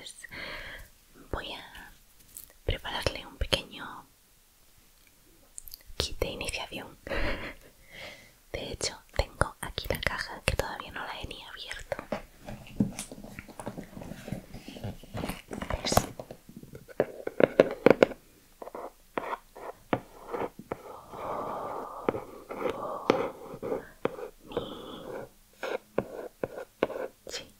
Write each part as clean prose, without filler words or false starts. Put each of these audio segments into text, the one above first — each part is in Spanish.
pues voy a prepararle un pequeño kit de iniciación. De hecho, tengo aquí la caja que todavía no la he ni abierto. ¿Ves? Sí.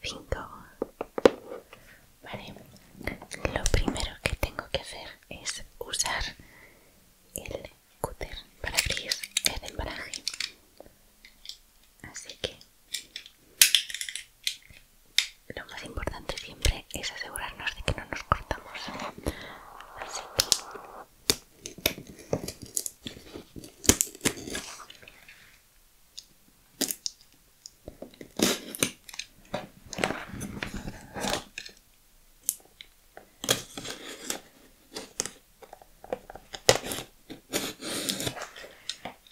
2025. Vale, lo primero que tengo que hacer es usar el cúter para abrir el embalaje. Así que lo más importante siempre es asegurarnos de que no nos cortamos. Así que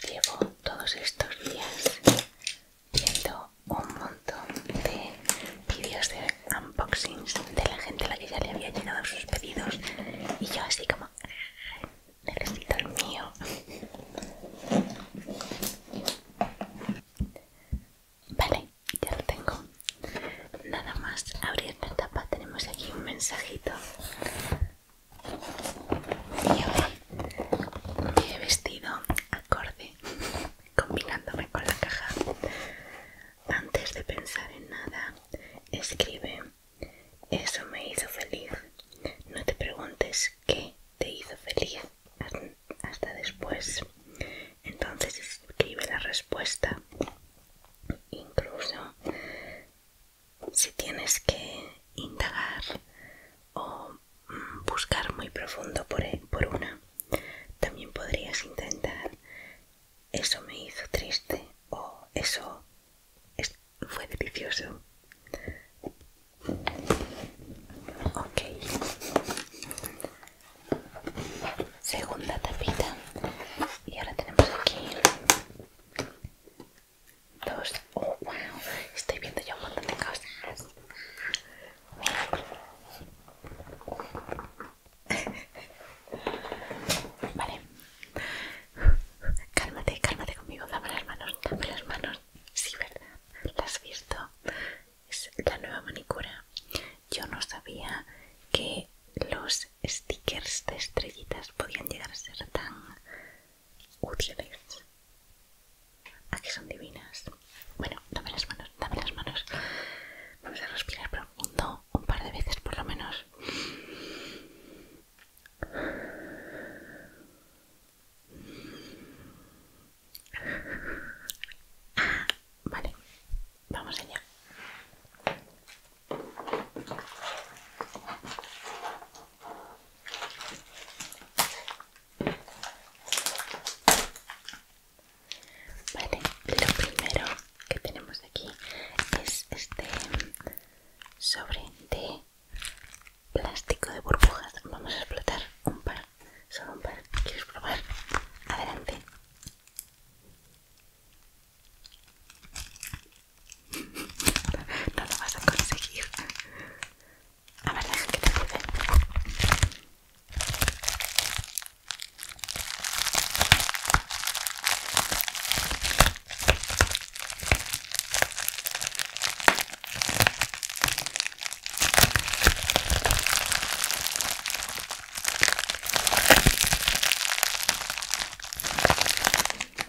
llevo todos estos días viendo un montón de vídeos de unboxings de la gente a la que ya le había llegado sus pedidos y yo así como necesito el mío. Vale, ya lo tengo. Nada más abrir la tapa tenemos aquí un mensajito. Y hoy me he vestido acorde, combinándome con la caja. Antes de pensar en nada, escribe: eso me hizo feliz. No te preguntes qué te hizo feliz hasta después. Entonces escribe la respuesta. Incluso si tienes que indagar o buscar muy profundo por una, también podrías intentar: eso me hizo triste o eso fue delicioso. Ok. Segunda tapita. Y ahora tenemos aquí dos. Oh, wow. Estoy viendo ya un montón de cosas. Vale. Cálmate, cálmate conmigo. Dame las manos, dame las manos. Sí, ¿verdad? ¿Las has visto? Es la nueva manicura. Yo no sabía que los stickers de estrellitas podían llegar a ser tan útiles. ¿A que son divinas? Bueno, dame las manos, dame las manos. Vamos a respirar profundo un par de veces por lo menos. Vale, vamos allá. Vale, lo primero que tenemos aquí es este sobre de plástico de burbujas. Vamos a explotar un par, solo un par. ¿Quieres probar? Adelante. No lo vas a conseguir. A ver, deja que te ayude.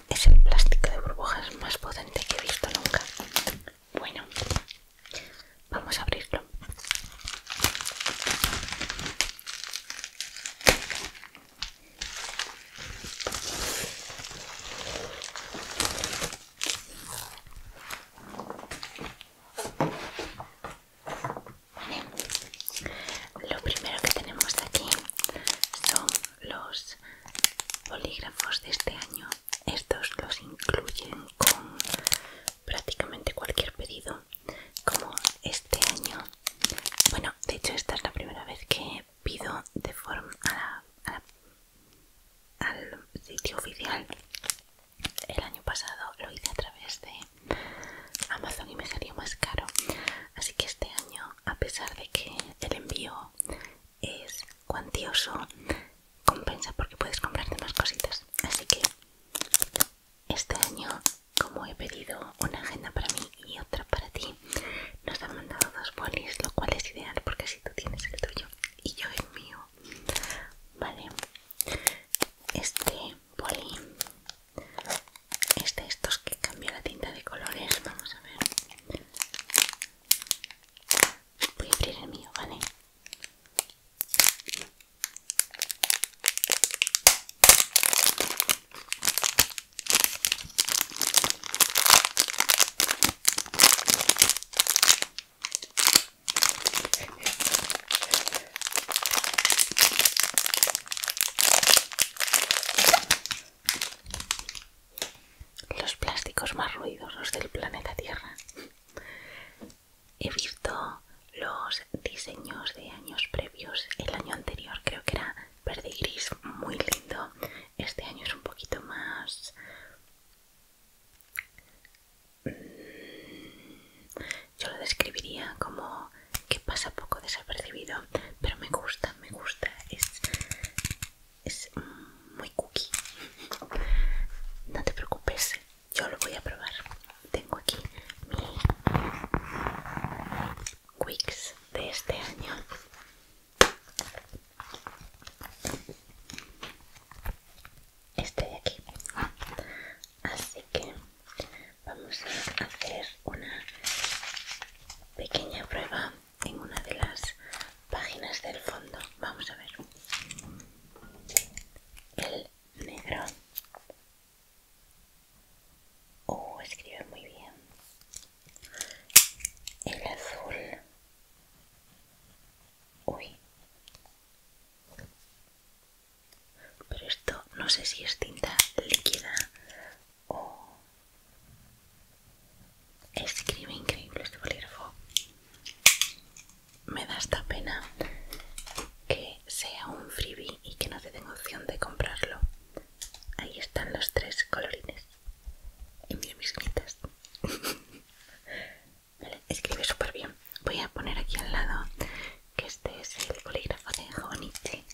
Es el plástico de burbujas más potente que he visto nunca. Bueno, vamos a abrirlo. Lo primero que tenemos aquí son los bolígrafos de este año. Estos los incluyen con prácticamente cualquier pedido, como este año. Bueno, de hecho esta es la primera vez que pido de forma cuantioso, compensa porque puedes comprarte más cositas. Así que este año, como he pedido una agenda para mí y otra para ti, nos han mandado 2 bolis, lo cual es ideal porque así tú tienes el tuyo y yo el mío. Vale, este boli es de estos que cambia la tinta de colores. Vamos a ver. Voy a abrir el mío, ¿vale? Los plásticos más ruidosos del planeta Tierra. He visto los diseños de años previos. El año anterior creo que era verde y gris, muy lindo. Este año es un poquito más... yo lo describiría como que pasa poco desapercibido, pero me gusta, es muy cookie. No te preocupes, yo lo voy a probar. Tengo aquí mi Wix de este año. Este de aquí. Así que vamos a hacer una pequeña prueba en una de las páginas del fondo. Vamos a ver. El negro. Escribe muy bien. El azul. Uy. Pero esto no sé si es tinta líquida o... escribe increíble este bolígrafo. Me da esta pena que sea un freebie y que no te den opción de comprarlo. Ahí están los 3 colorines. Y mira mis gritas. Vale, escribe súper bien. Voy a poner aquí al lado que este es el bolígrafo de Hobonichi.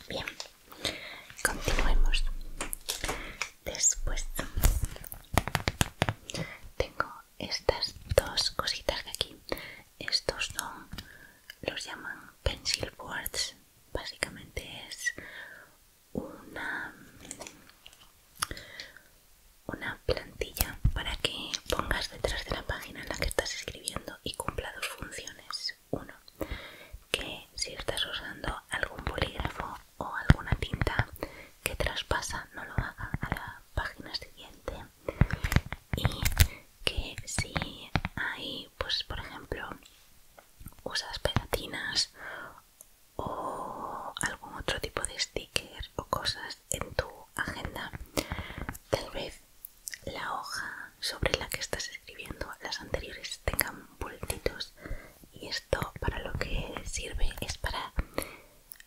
Bien, continuemos. Después tengo estas 2 cositas de aquí. Estos son, los llaman pencil boards. Básicamente es una plantilla para que pongas detrás de la página en la que estás escribiendo y cumpla 2 funciones. Uno, que si estás usando algún bolígrafo o alguna tinta que traspasa, no lo haga a la página siguiente. Y que si hay, pues por ejemplo, usas pegatinas o algún otro tipo de sticker o cosas en tu agenda, tal vez la hoja sobre la que estás escribiendo, las anteriores, tengan bultitos, y esto para lo que sirve es para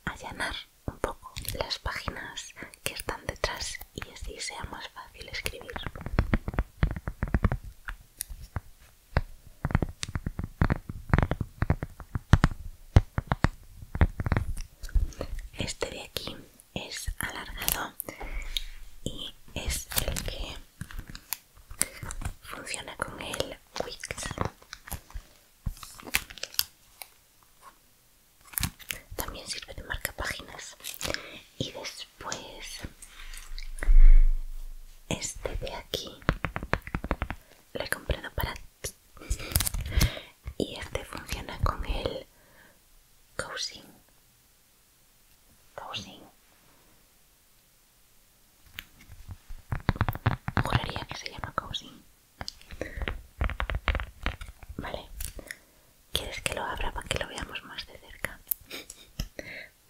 allanar un poco las páginas que están detrás y así sea más fácil escribir. Este de aquí es alargado y es el que funciona con el Wix. También sirve de marcapáginas. Y después este de aquí lo he comprado para ti. Y este funciona con el Cousin. Juraría que se llama Cousin. Vale. ¿Quieres que lo abra para que lo veamos más de cerca?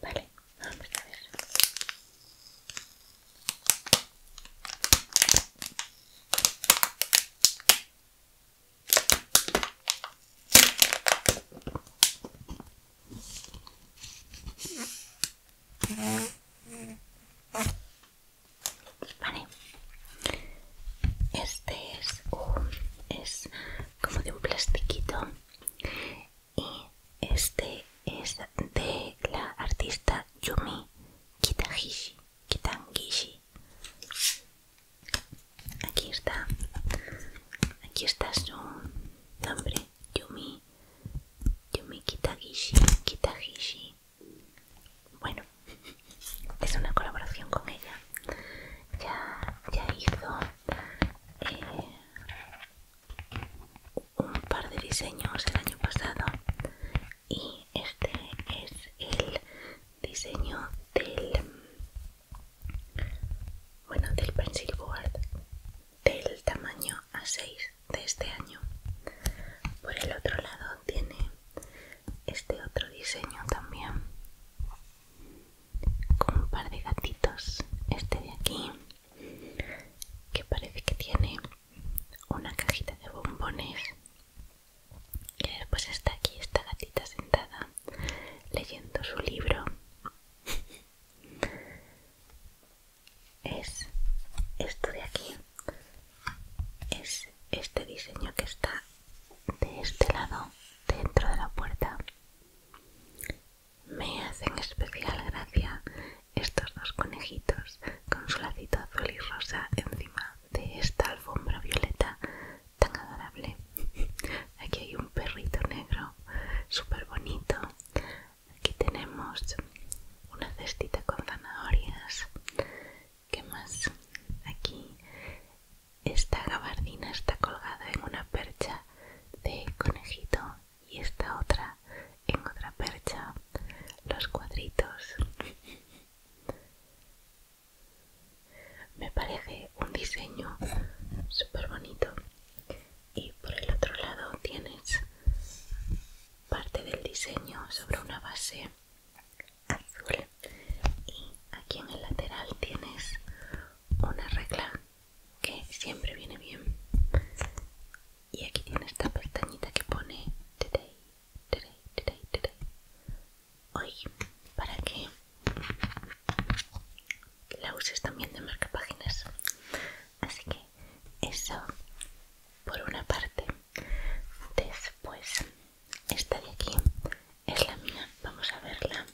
Vale, vamos a ver. tenemos una cestita con zanahorias. ¿Qué más? Aquí esta gabardina está colgada en una percha de conejito y esta otra en otra percha. Los cuadritos. Me parece un diseño súper bonito. Y por el otro lado tienes parte del diseño sobre una base azul. Y aquí en el lateral tienes una regla que siempre viene bien. Y aquí tienes esta pestañita que pone Today, Today, Today, Today. Hoy, para que la uses también de marcapáginas. Así que eso por una parte. Después, esta de aquí es la mía. Vamos a verla.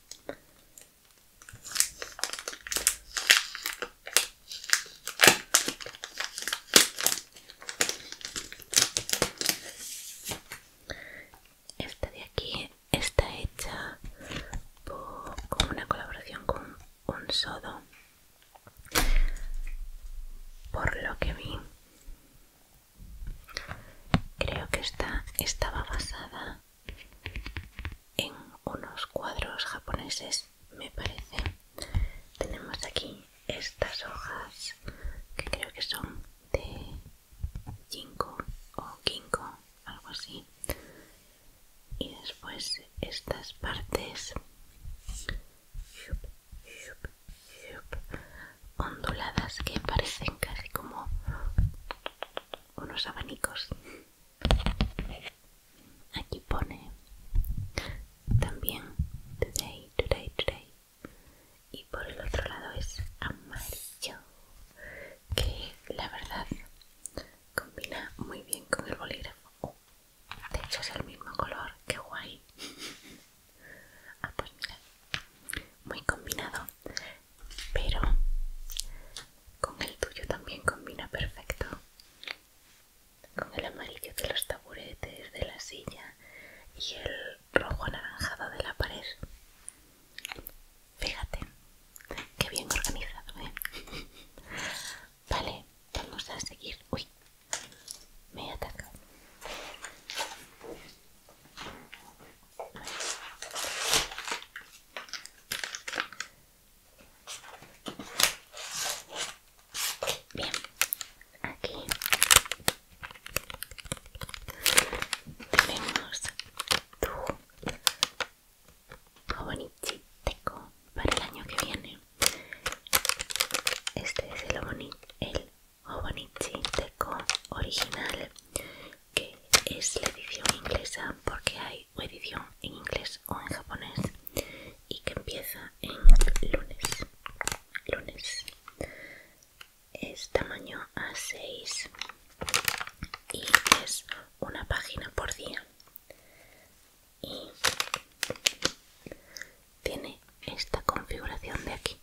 Esta de aquí está hecha con una colaboración con un sodo. Por lo que vi, creo que esta estaba basada en unos cuadros japoneses, me parece. Tenemos aquí estas hojas que creo que son de ginkgo o ginkgo, algo así. Y después estas partes onduladas que parecen casi como unos abanicos. Aquí pone también Today, Today, Today. Y por el otro lado es amarillo, que la verdad combina muy bien con el bolígrafo. De hecho es el mismo color, qué guay. Ah, pues mira, muy combinado, pero con el tuyo también combina perfecto. Con el amarillo de los taburetes, de la silla y el rojo anaranjado de la pared. Fíjate, qué bien organizado, ¿eh? Vale, vamos a seguir. Uy, me ataca. Bien, aquí tenemos tu Hobonichi Teco para el año que viene. Este es el Hobonichi Teco original, que es la edición inglesa porque hay o edición en inglés o en japonés, y que empieza en lunes. Es tamaño A6 y es una página por día. Y tiene esta configuración de aquí.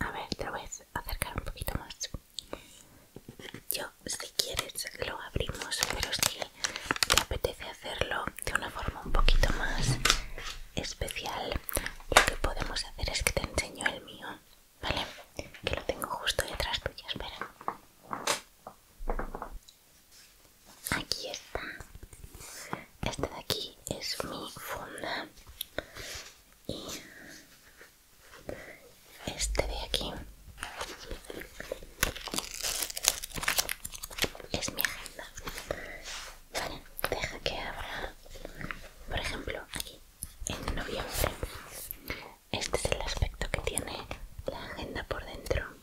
A ver, te lo voy a acercar un poquito más. Yo, si quieres, lo abrimos, pero si te apetece hacerlo de una forma un poquito más especial, lo que podemos hacer es que te enseño el mío, ¿vale? Que lo tengo justo detrás tuya, espera. Aquí está. Este de aquí es mi funda y este de aquí es mi agenda. Vale, deja que abra. Por ejemplo, aquí en noviembre, este es el aspecto que tiene la agenda por dentro.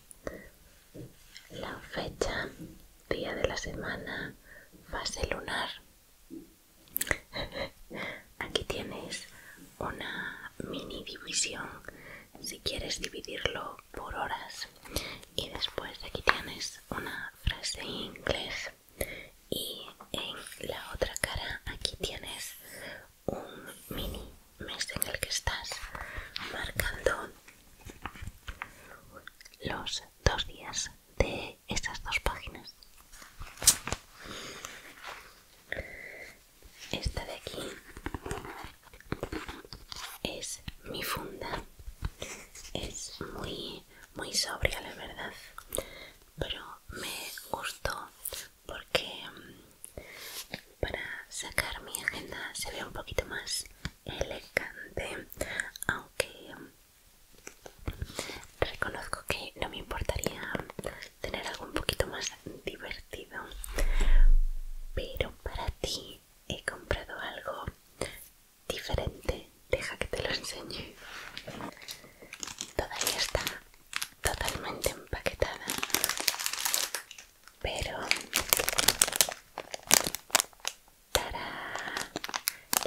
La fecha, día de la semana, fase lunar. Aquí tienes una mini división si quieres dividirlo por horas, y después aquí tienes una frase en inglés, y en la otra cara aquí tienes un mini mes en el que estás marcando los 2 días de estas 2 páginas. Esta de aquí sobria, la verdad, pero me gustó porque para sacar mi agenda se ve un poquito más elegante, aunque reconozco que no me importaría tener algo un poquito más divertido. Pero para ti he comprado algo diferente. Deja que te lo enseñe. Todavía está totalmente empaquetada, pero ¡tarán!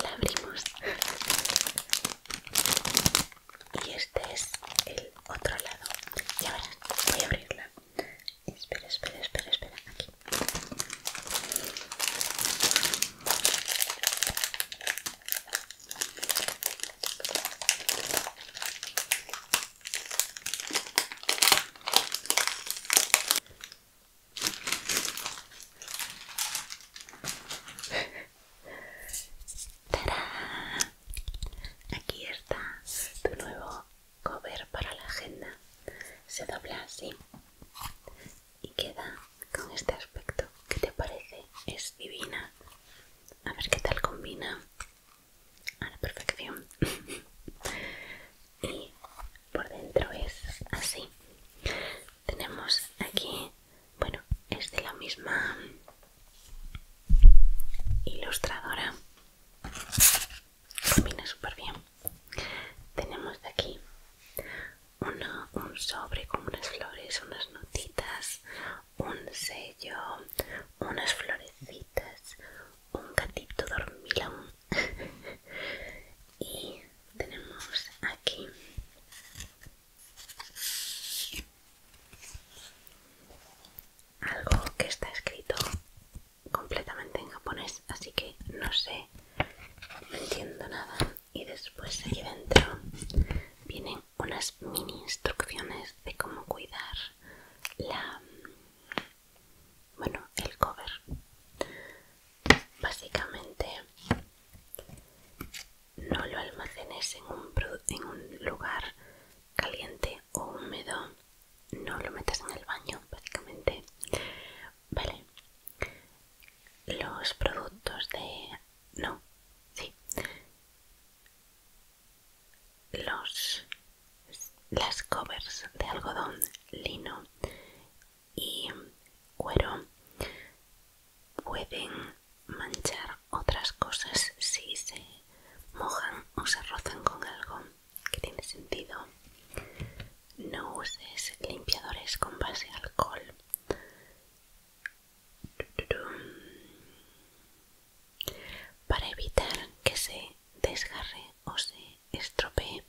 La abrimos. Y este es el otro lado. Y ahora voy a abrirla. Espera, espera, espera, espera. Aquí. ¡Tarán! Aquí está tu nuevo cover para la agenda. Se dobla así y queda con este aspecto. ¿Qué te parece? Es divina. A ver qué tal combina a la perfección. Y por dentro es así. Tenemos aquí, bueno, es de la misma ilustradora. Combina súper bien. Tenemos de aquí un sobre con unas flores, unas notitas, un sello, unas florecitas, un gatito dormilón. Y tenemos aquí algo que está escrito completamente en japonés, así que no sé, no entiendo nada. Y después aquí dentro vienen unas mini instrucciones de cómo cuidar el cover. Básicamente, no lo almacenes en un lugar caliente o húmedo. No lo metas en el baño, básicamente. Vale. Los productos de... No, sí. Las covers de algodón, lino y cuero pueden manchar otras cosas si se mojan o se rozan con algo, que tiene sentido. No uses limpiadores con base a alcohol. Para evitar que se desgarre o se estropee,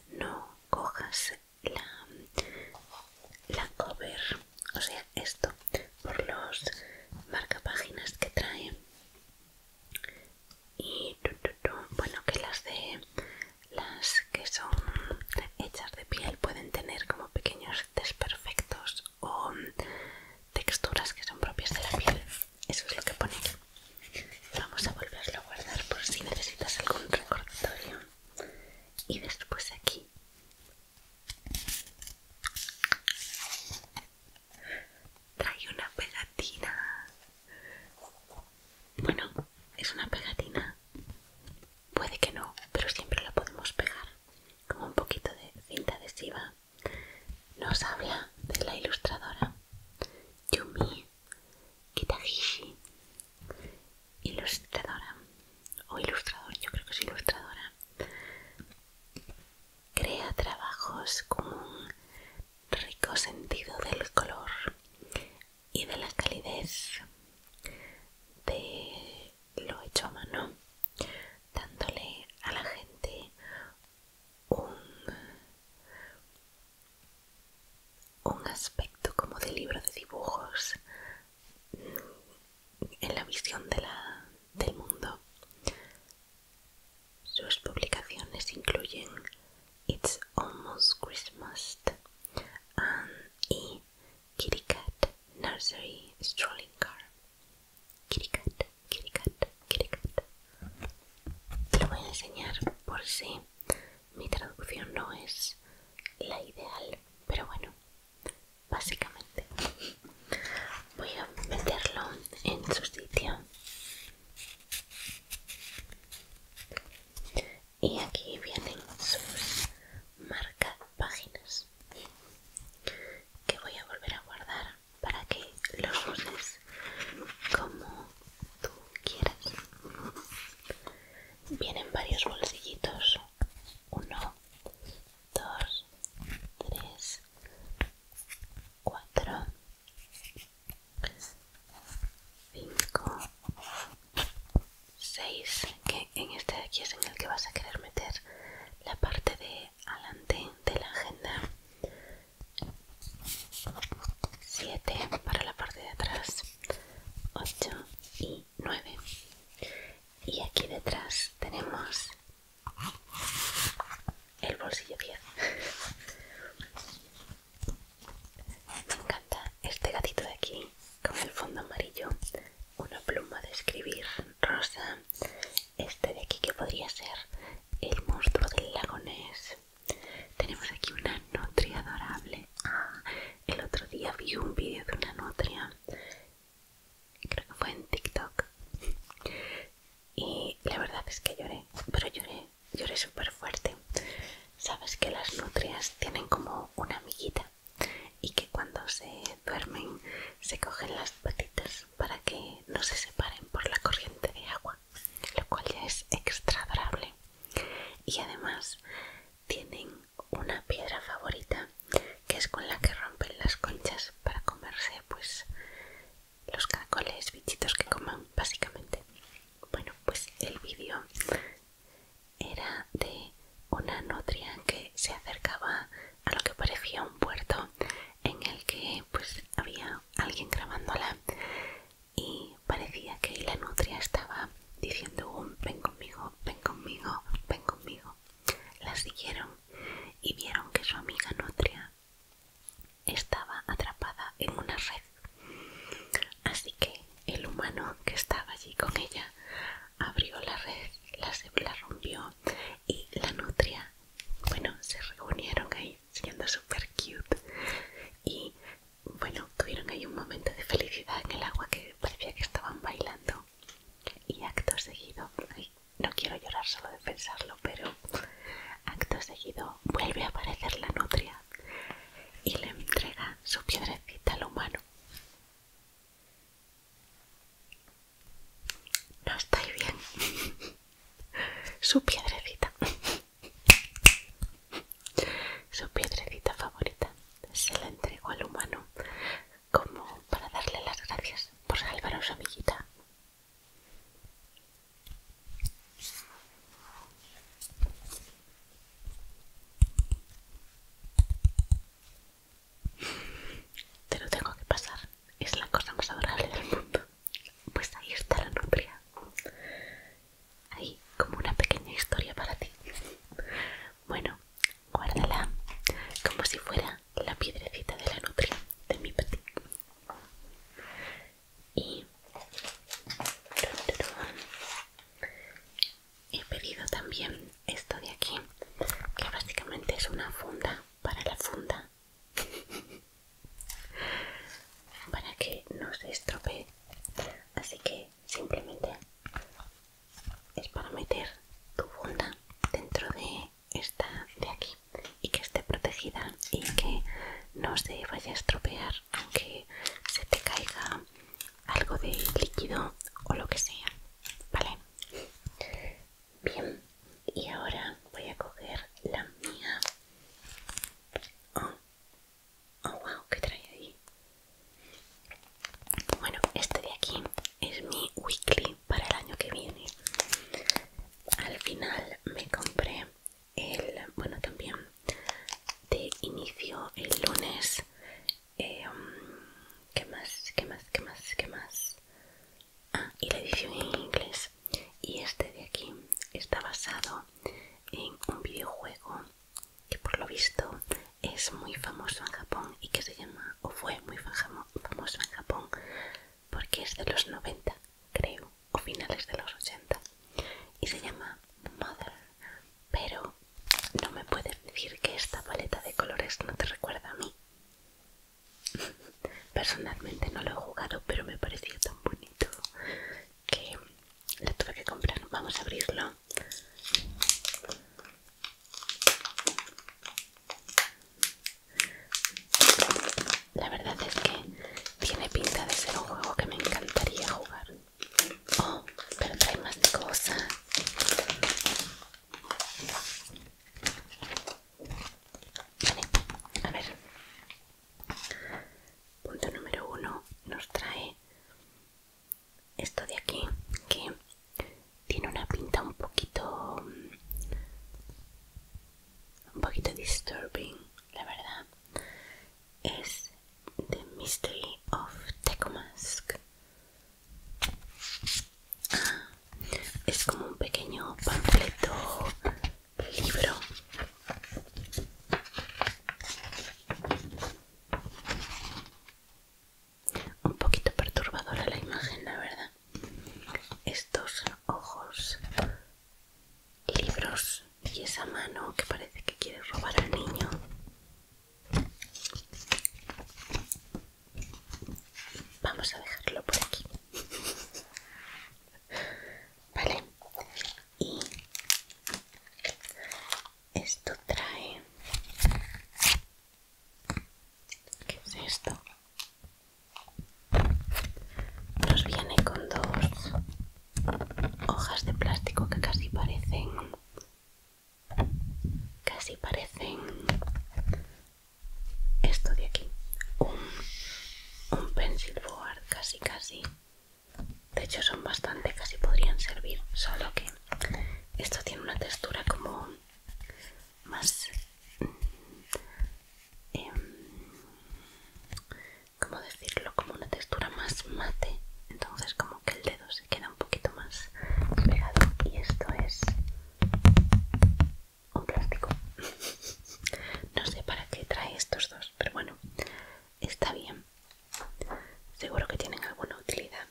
no cojas la cover, o sea, esto, por los marcapáginas que trae. Y bueno, que las que son hechas de piel pueden tener como pequeños desperfectos o texturas que son propias de la piel. Eso es lo que pone aquí. Vamos a volverlo a guardar por si necesitas algún recordatorio. Y después aquí trae una pegatina. Bueno, es una pegatina. Puede que no, pero siempre la podemos pegar con un poquito de cinta adhesiva. Nos habla de la ilustradora Yumi Kitahishi. Ilustradora o ilustrador, yo creo que es ilustradora. Crea trabajos con un rico sentido del color y de la calidez de lo hecho a mano, dándole a la gente un aspecto como de libro de dibujos en la visión del mundo. Sus publicaciones incluyen It's Almost Christmas y Kitty Cat Nursery Strolling Car. Kitty Cat, Kitty Cat, Kitty Cat. Te lo voy a enseñar por si mi traducción no es la ideal, pero bueno, meter la parte de adelante de la agenda, 7 para la parte de atrás, 8 y 9. Y aquí detrás tenemos el bolsillo 10. Me encanta este gatito de aquí con el fondo amarillo, una pluma de escribir rosa, este de aquí que podría ser el monstruo del lago Ness. Tenemos aquí una nutria adorable. El otro día vi un vídeo de una nutria, creo que fue en TikTok, y la verdad es que lloré, pero lloré súper fuerte. Sabes que las nutrias tienen como una amiguita y que cuando se duermen se cogen las patitas para que no se separen por la corriente de agua, lo cual ya es extra adorable. Y además tienen una piedra favorita que es con la que rompen las conchas para comerse pues los caracoles, bichitos que coman básicamente. Bueno, pues el vídeo era de una nutria que se acercaba a lo que parecía un puerto en el que pues había alguien grabándola y parecía que la nutria estaba diciendo un ven conmigo, ven conmigo, ven conmigo. La siguieron y vieron que su amiga nutria estaba atrapada en una red. Así que el humano que estaba allí con ella abrió la red, la rompió y la nutria, bueno, se reunieron ahí siendo súper cute y bueno, tuvieron ahí un momento de felicidad en el agua que parecía que estaban bailando. Y acto seguido, ay, no quiero llorar solo de pensarlo, pero acto seguido vuelve a aparecer la nutria y le entrega su piedrecita al humano. No estáis bien. Su piedrecita. Su piedrecita favorita se la entregó al humano como para darle las gracias por salvar a su amiguita. Te lo tengo que pasar, es la cosa más adorable del mundo. Pues ahí está la nutria. Ahí, como una pequeña historia para ti. Bueno, guárdala como si fuera la piedrecita de la nutria de mi petit. Y he pedido también esto de aquí, que básicamente es una funda para la funda, para que no se estropee. Así que simplemente es para meter tu funda dentro de esta de aquí y que esté protegida y que no se vaya a estropear aunque se te caiga algo de líquido o lo que sea, ¿vale? Bien, y ahora voy a coger la mía. Oh wow, ¿qué trae ahí? Bueno, este de aquí es mi weekly para el año que viene. Al final me compré bueno, también de inicio el lunes. ¿Qué más? Y la edición en inglés. Y este de aquí está basado en un videojuego que por lo visto es muy famoso en Japón y que se llama, o fue muy famoso en Japón porque es de los 90, creo, o finales de los 80, y se llama Mother. Pero no me puedes decir que esta paleta de colores no te recuerda a mí. Personalmente no lo he jugado, pero me pareció tan bonito que la tuve que comprar. Vamos a abrirlo. La verdad es que tiene pinta de ser un juego que me encantaría jugar. Oh, pero trae más cosas. Vale, a ver. Punto número 1 nos trae mano que parece que quiere robar al niño. Vamos a dejarlo por aquí. Vale. Y esto trae... ¿Qué es esto? Nos viene con dos hojas de plástico que casi parecen esto de aquí, un pencil board, casi. De hecho son bastante, casi podrían servir, solo que esto tiene una textura como más ¿cómo decirlo? Como una textura más mate, entonces como que el dedo se queda un poquito más pegado. Y esto es un plástico. No sé para qué trae estos dos, pero bueno, está bien. Seguro que tienen alguna utilidad.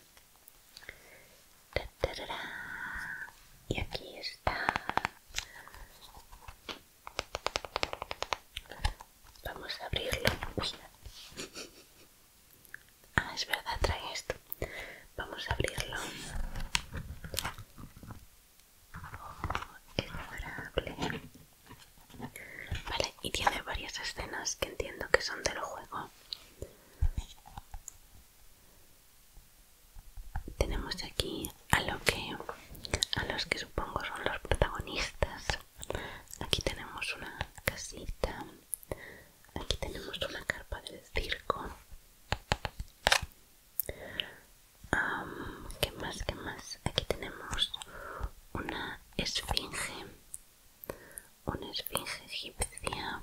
Y aquí está. Vamos a abrirlo. Uy. Ah, es verdad, trae esto. Vamos a abrirlo. Es adorable. Vale, y tiene varias escenas que entiendo que son del juego. Tenemos aquí a los que supongo son los protagonistas. Aquí tenemos una casita. Aquí tenemos una carpa del circo. ¿Qué más? ¿Qué más? Aquí tenemos una esfinge egipcia.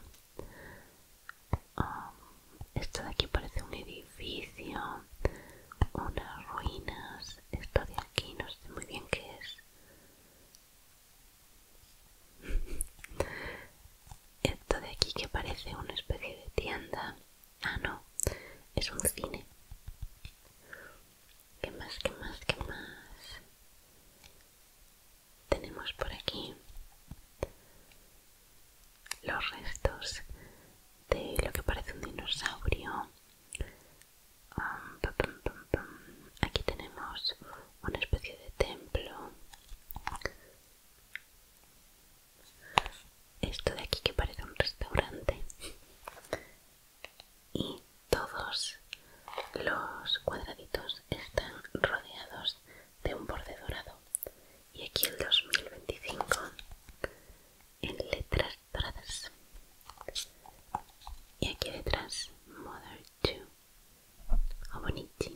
Esto de aquí parece un edificio, unas ruinas. Esto de aquí no sé muy bien qué es. Esto de aquí que parece una especie de tienda. Ah, no, es un cine. ¿Qué más? ¿Qué más? ¿Qué más? Tenemos por aquí los restos de lo que parece un dinosaurio. Aquí tenemos una especie de templo. Esto de aquí que parece un restaurante. Y todos los cuadraditos están rodeados de un borde dorado. Y aquí el 2025 en letras doradas. Y aquí detrás Mother 2. Oh, bonito.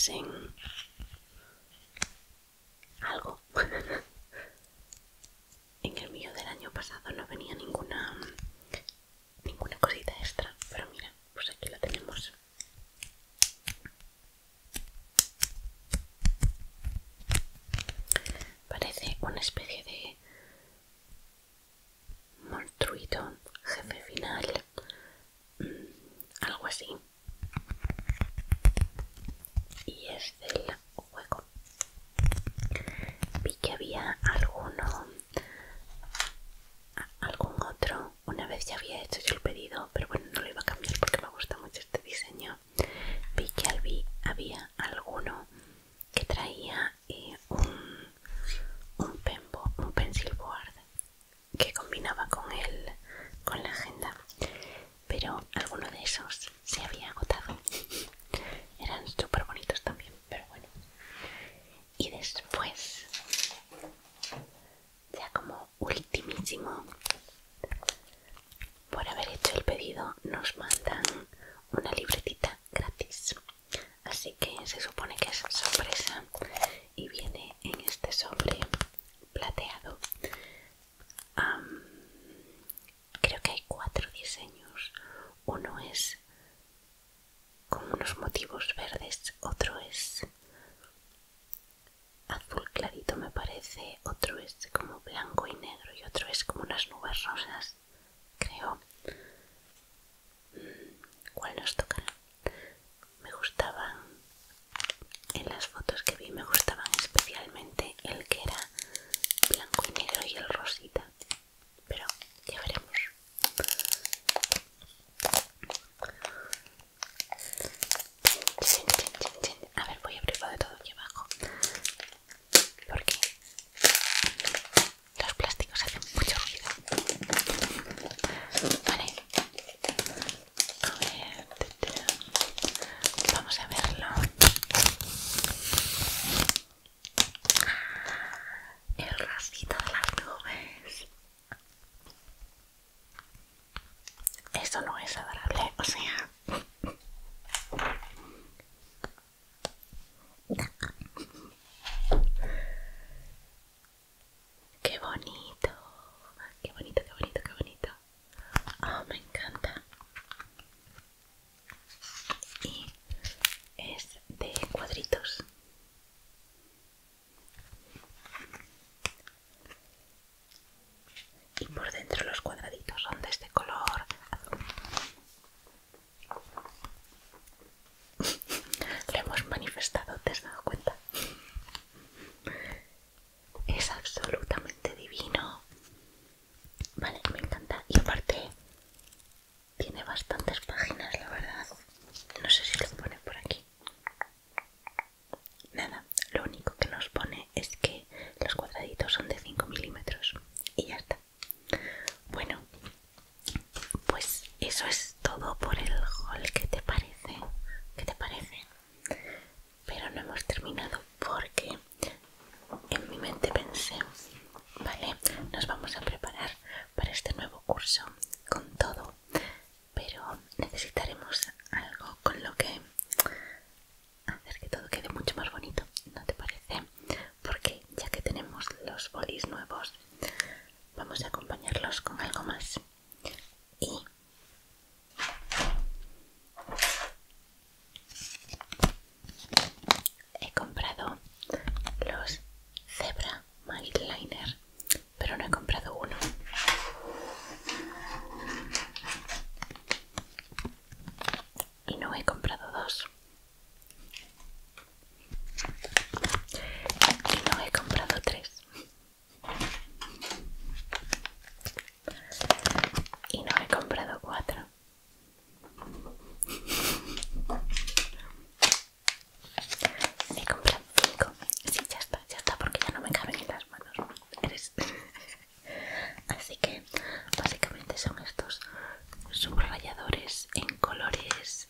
tuviesen algo. En el mío del año pasado no venía ninguna cosita extra, pero mira, pues aquí la tenemos. Parece una especie de monstruito, jefe final, algo así. Y es del juego. Vi que había algún otro. Una vez ya había hecho yo el pedido, pero bueno, no lo iba a cambiar porque me gusta mucho este diseño. Vi que había alguno que traía un pencil board que combinaba con la agenda, pero alguno de esos se había agotado. Eran súper bonitos también, pero bueno. Y después, ya como ultimísimo, por haber hecho el pedido nos mandan una libretita gratis, así que se supone que es sorpresa y viene en este sobre plateado. Creo que hay 4 diseños. Uno es con unos motivos verdes, otro es azul clarito me parece, otro es como blanco y negro y otro es como unas nubes rosas, creo. ¿Cuál nos tocará? Me gustaban, en las fotos que vi me gustaban especialmente el que era blanco y negro y el rosita, pero ya veremos. A ver, voy a abrirlo de todo aquí abajo porque los plásticos hacen mucho ruido. Vale, a ver, vamos a verlo. El rasguito de las nubes. Esto no es adorable, o sea... ¡Qué bonito! ¡Qué bonito, qué bonito, qué bonito! ¡Oh, me encanta! Y es de cuadritos. Y por dentro los cuadraditos son de este color azul. Lo hemos manifestado, ¿te has dado cuenta? Es absolutamente divino. Vale, me encanta. Y aparte tiene bastantes páginas, la verdad. No sé si lo pone por aquí. Nada, lo único que nos pone es que los cuadraditos son de 5 milímetros. Y ya está. Bueno, pues eso es todo por el haul. ¿Qué te parece? ¿Qué te parece? Pero no hemos terminado porque en mi mente pensé, vale, nos vamos a preparar para este nuevo curso con todo, pero necesitaremos algo con lo que hacer que todo quede mucho más bonito, ¿no te parece? Porque ya que tenemos los bolis nuevos, vamos a acompañarlos con algo más. Y he comprado los Zebra Mild Liner, pero no he comprado uno. Y no he comprado dos. Y no he comprado tres. Y no he comprado cuatro. He comprado 5. Sí, ya está, porque ya no me caben en las manos. Así que básicamente son estos subrayadores en colores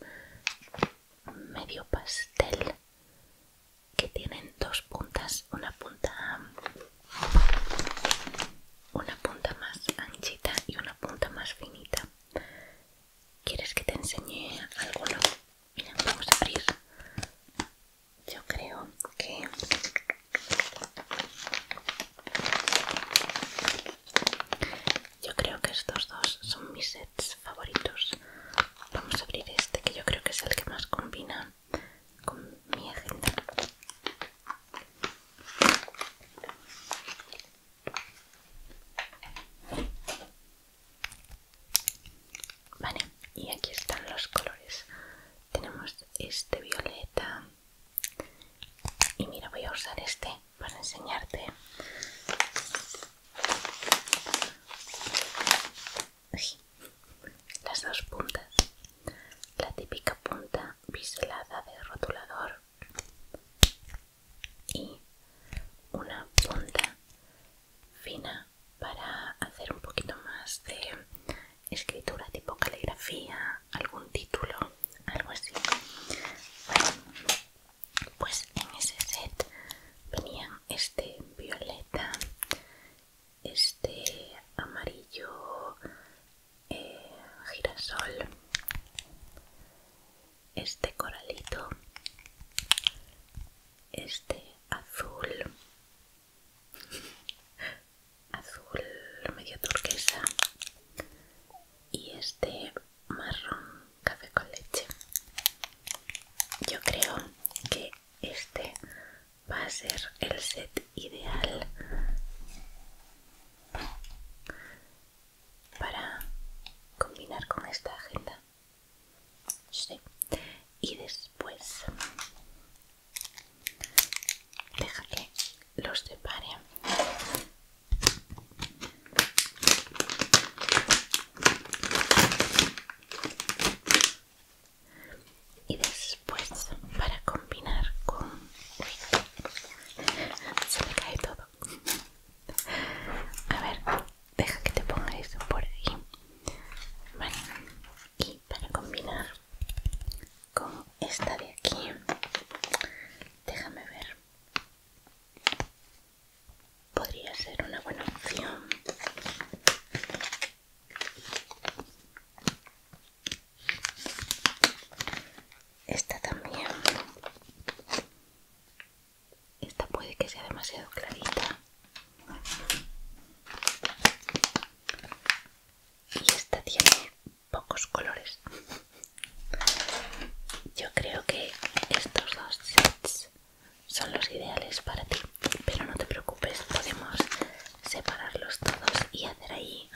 este violeta. Y mira, voy a usar este para enseñarte. Ay, las dos puntas. La típica punta biselada de rotulador y una punta fina para hacer un poquito más de escritura tipo caligrafía, algún título, algo así. Bueno, pues en ese set venían este violeta, este amarillo girasol, este coralito, este azul medio turquesa y este marrón café con leche. Yo creo que este va a ser el set ideal para combinar con esta agenda. Sí. Y después deja que los separe. Y después, para combinar con... Uy, se me cae todo. A ver, deja que te ponga eso por ahí. Vale. Y para combinar con esta de aquí, déjame ver. Podría ser una buena opción. Esta también. Esta puede que sea demasiado clarita. Y esta tiene pocos colores. Yo creo que estos dos sets son los ideales para ti, pero no te preocupes, podemos separarlos todos y hacer ahí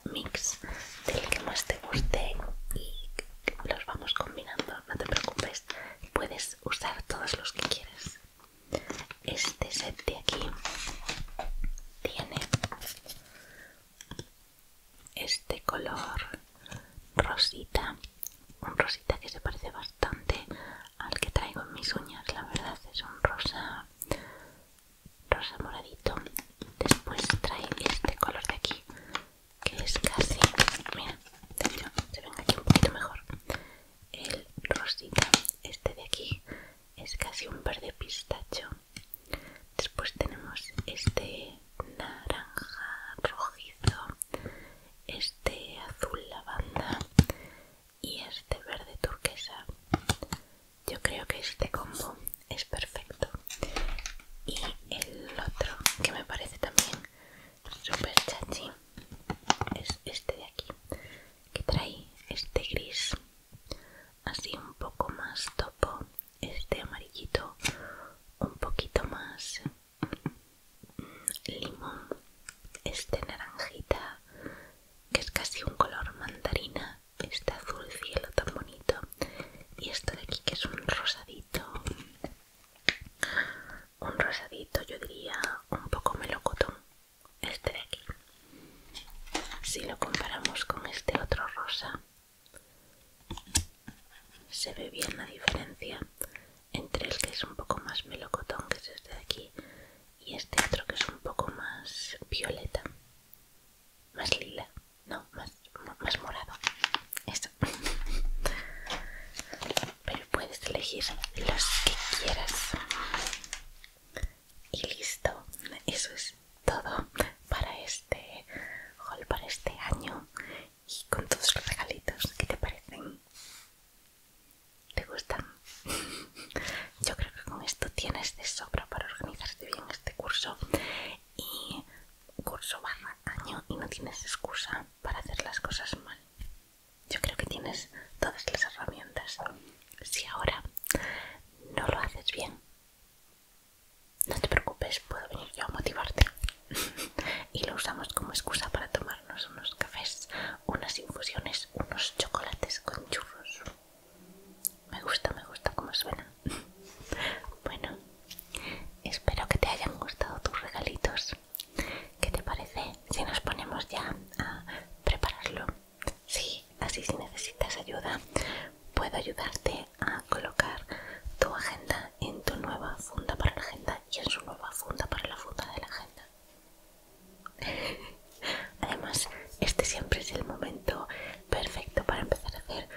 un mix del que más te guste y los vamos combinando. No te preocupes, puedes usar todos los que quieras. Este set de aquí tiene este color rosita, un rosita que se parece bastante al que traigo en mis uñas. La verdad es un rosa moradito. Después trae este color de aquí que es casi, mira, de hecho se ven aquí un poquito mejor, el rosita. Este de aquí es casi un verde pistacho. Después tenemos este naranja rojizo, este azul lavanda y este verde turquesa. Yo creo que este combo es perfecto. Y el otro que me parece también súper chachi es este de aquí, que trae este gris así un poco más topo, este amarillito un poquito más limón, este naranjita que es casi un color mandarina, este azul cielo tan bonito y esto de aquí que es un rosadito, yo diría un poco melocotón, este de aquí. Si lo comparamos con este otro rosa, se ve bien la diferencia entre el que es un poco más melocotón, que es este de aquí, y este otro que es un poco más violeta, más lila, no, más morado. Esto. Pero puedes elegir los que quieras. Y listo, eso es todo para este haul, para este año, y con todos los regalitos. ¿Qué te parecen? ¿Te gustan? Yo creo que con esto tienes de sobra para organizarte bien este curso y curso barra año, y no tienes excusa para hacer las cosas mal. Yo creo que tienes todas las herramientas. Si ahora no lo haces bien, no te preocupes, puedo venir yo a motivarte. Y lo usamos como excusa para tomarnos unos cafés, unas infusiones, unos chocolates con churros. Me gusta así si necesitas ayuda puedo ayudarte a colocar tu agenda en tu nueva funda para la agenda y en su nueva funda para la funda de la agenda. Además, este siempre es el momento perfecto para empezar a hacer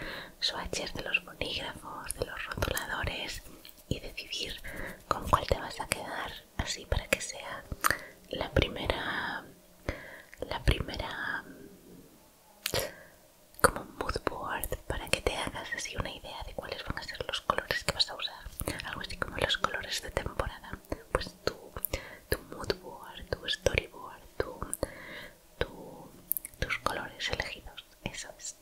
swatches de los bolígrafos, de los rotuladores y decidir con cuál te vas a quedar, así para que sea la primera como mood board, para que te hagas así una idea de cuáles van a ser los colores que vas a usar, algo así como los colores de temporada. Pues tu mood board, tu storyboard, tus colores elegidos, eso es.